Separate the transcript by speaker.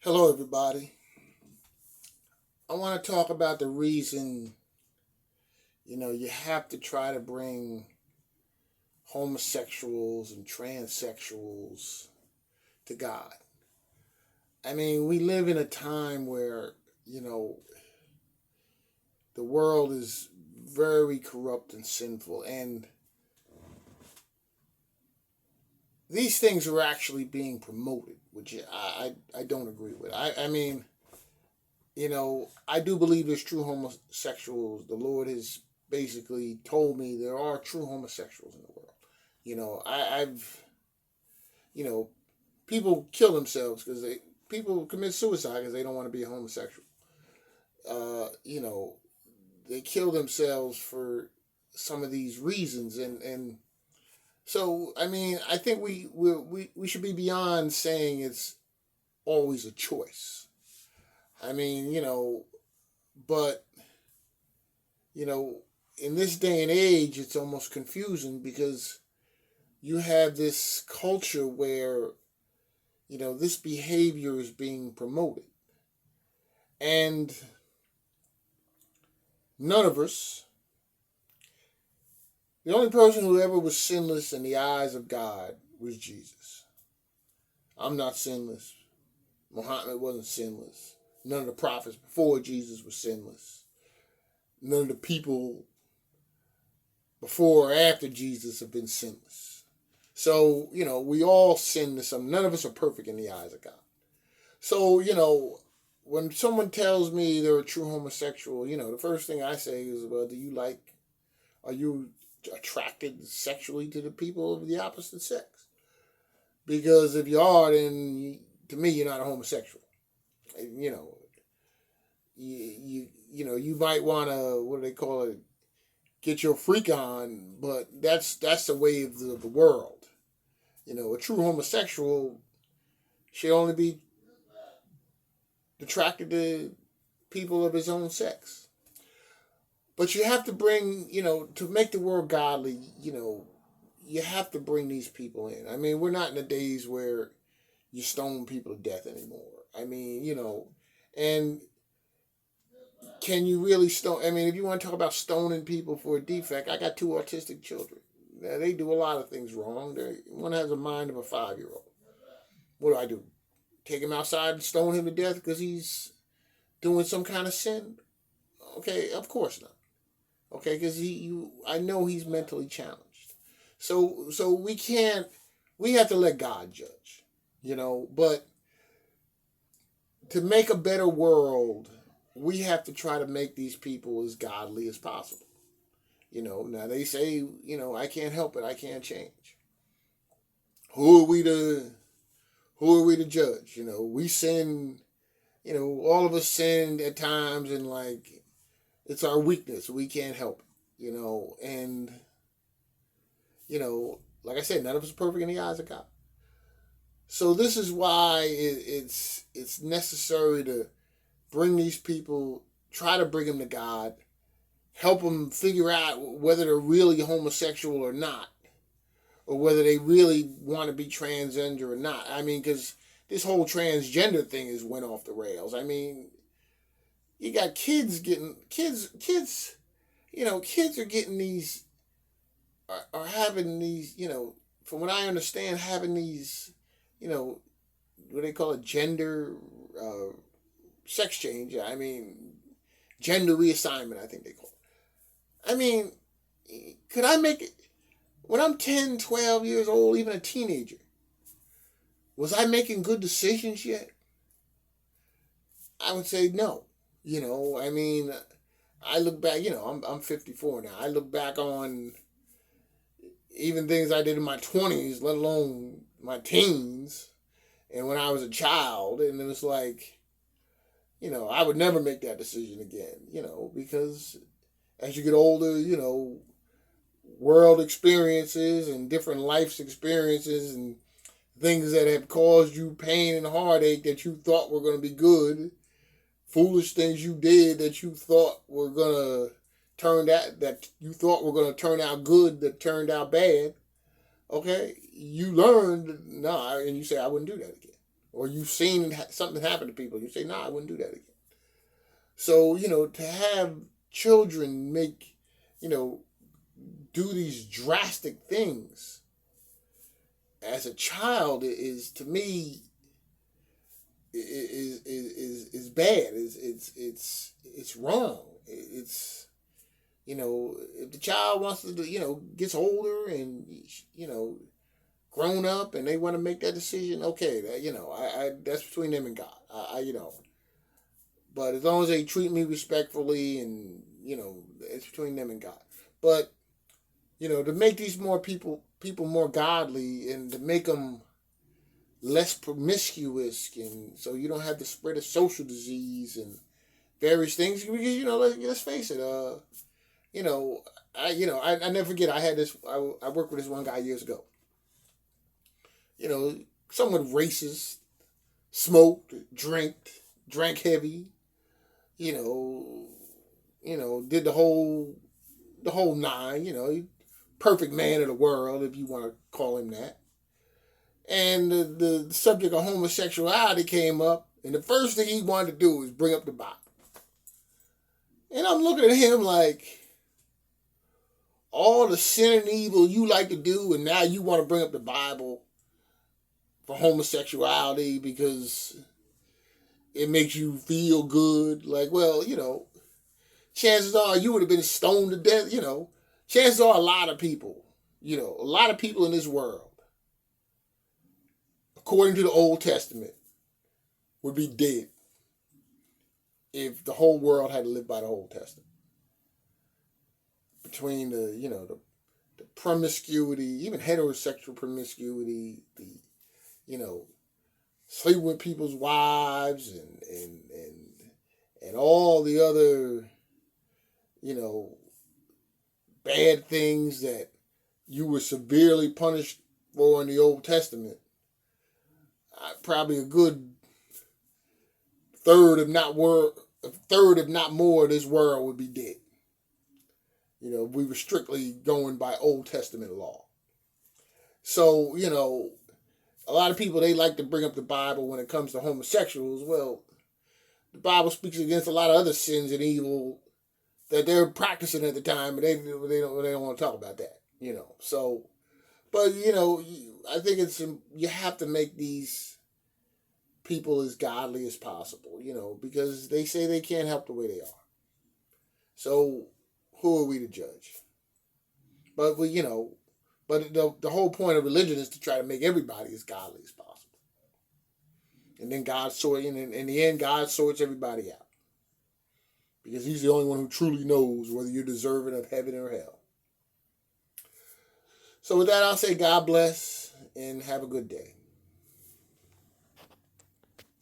Speaker 1: Hello, everybody. I want to talk about the reason, you have to try to bring homosexuals and transsexuals to God. I mean, we live in a time where, you know, the world is very corrupt and sinful, and these things are actually being promoted, which I don't agree with. I mean, I do believe there's true homosexuals. The Lord has basically told me there are true homosexuals in the world. I've, you know, people kill themselves people commit suicide because they don't want to be a homosexual. Uh, you know, they kill themselves for some of these reasons, and so I mean, I think we should be beyond saying it's always a choice. I mean, but you know, in this day and age, it's almost confusing because you have this culture where, this behavior is being promoted. And none of us, the only person who ever was sinless in the eyes of God was Jesus. I'm not sinless. Muhammad wasn't sinless. None of the prophets before Jesus were sinless. None of the people before or after Jesus have been sinless. So, we all sin to some. None of us are perfect in the eyes of God. So, when someone tells me they're a true homosexual, the first thing I say is, well, are you attracted sexually to the people of the opposite sex? Because if you are, then to me, you're not a homosexual. You know, you might want to, what do they call it, get your freak on, but that's the way of the world. A true homosexual should only be attracted to people of his own sex. But you have to bring, to make the world godly, you have to bring these people in. I mean, we're not in the days where you stone people to death anymore. I mean, and can you really stone? I mean, if you want to talk about stoning people for a defect, I got two autistic children. Now, they do a lot of things wrong. One has a mind of a 5-year-old. What do? Take him outside and stone him to death because he's doing some kind of sin? Okay, of course not. Okay, because I know he's mentally challenged. So we can't. We have to let God judge. But to make a better world, we have to try to make these people as godly as possible. Now they say, I can't help it, I can't change. Who are we to judge? We sin, all of us sin at times, and like it's our weakness. We can't help it, and like I said, none of us are perfect in the eyes of God. So this is why it's necessary to bring these people, try to bring them to God, help them figure out whether they're really homosexual or not, or whether they really want to be transgender or not. I mean, because this whole transgender thing has went off the rails. I mean, you got kids, kids are getting these, are having these, from what I understand, having these, what they call it, gender, sex change. I mean, gender reassignment, I think they call it. I mean, could I make it, when I'm 10, 12 years old, even a teenager, was I making good decisions yet? I would say no. I mean, I look back, I'm 54 now. I look back on even things I did in my 20s, let alone my teens, and when I was a child, and it was like, I would never make that decision again, because as you get older, world experiences and different life's experiences and things that have caused you pain and heartache that you thought were going to be good, foolish things you did that you thought were going to that you thought were going to turn out good that turned out bad. Okay, you learned, nah, and you say I wouldn't do that again. or you've seen something happen to people, you say, "Nah, I wouldn't do that again." So to have children make, do these drastic things as a child is to me is bad. It's wrong. It's if the child wants to gets older and grown up and they want to make that decision, okay, that, I that's between them and God. But as long as they treat me respectfully and it's between them and God. But to make these more people more godly and to make them less promiscuous, and so you don't have the spread of social disease and various things, because let's face it, I never forget, I had this, I worked with this one guy years ago, somewhat racist, smoked, drank heavy, did the whole nine, perfect man of the world, if you want to call him that. And the subject of homosexuality came up, and the first thing he wanted to do was bring up the Bible. And I'm looking at him like, all the sin and evil you like to do, and now you want to bring up the Bible for homosexuality because it makes you feel good. Like, well, chances are you would have been stoned to death. Chances are a lot of people in this world, according to the Old Testament, would be dead if the whole world had to live by the Old Testament. Between the promiscuity, even heterosexual promiscuity, the sleeping with people's wives and all the other bad things that you were severely punished for in the Old Testament, probably a good third, if not more, of this world would be dead. We were strictly going by Old Testament law. So, a lot of people, they like to bring up the Bible when it comes to homosexuals. Well, the Bible speaks against a lot of other sins and evil that they're practicing at the time, but they don't want to talk about that. So, but I think you have to make these people as godly as possible, because they say they can't help the way they are. So who are we to judge? But but the whole point of religion is to try to make everybody as godly as possible. And then in the end, God sorts everybody out. Because he's the only one who truly knows whether you're deserving of heaven or hell. So with that, I'll say God bless and have a good day.